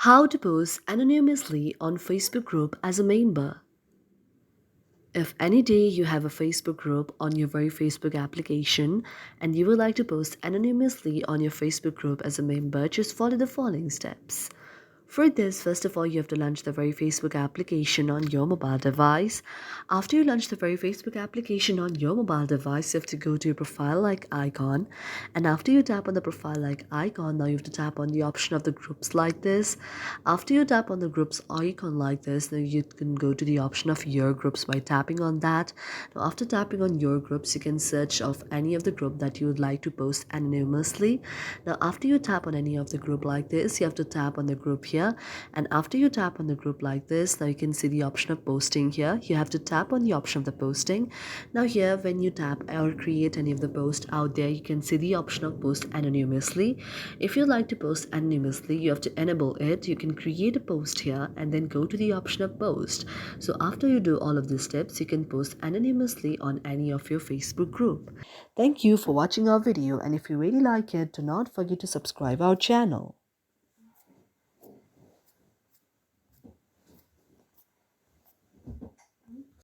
How to post anonymously on Facebook group as a member. If any day you have a Facebook group on your very Facebook application and you would like to post anonymously on your Facebook group as a member, just follow the following steps. For this, first of all, you have to launch the very Facebook application on your mobile device. After you launch the very Facebook application on your mobile device, you have to go to your profile like icon. And after you tap on the profile like icon, now you have to tap on the option of the groups like this. After you tap on the groups icon like this, now you can go to the option of your groups by tapping on that. Now, after tapping on your groups, you can search of any of the group that you would like to post anonymously. Now, after you tap on any of the group like this, you have to tap on the group here. And after you tap on the group like this, now you can see the option of posting here. You have to tap on the option of the posting. Now here, when you tap or create any of the post out there, you can see the option of post anonymously. If you like to post anonymously, you have to enable it. You can create a post here and then go to the option of post. So after you do all of these steps, you can post anonymously on any of your Facebook group. Thank you for watching our video, and if you really like it, do not forget to subscribe our channel.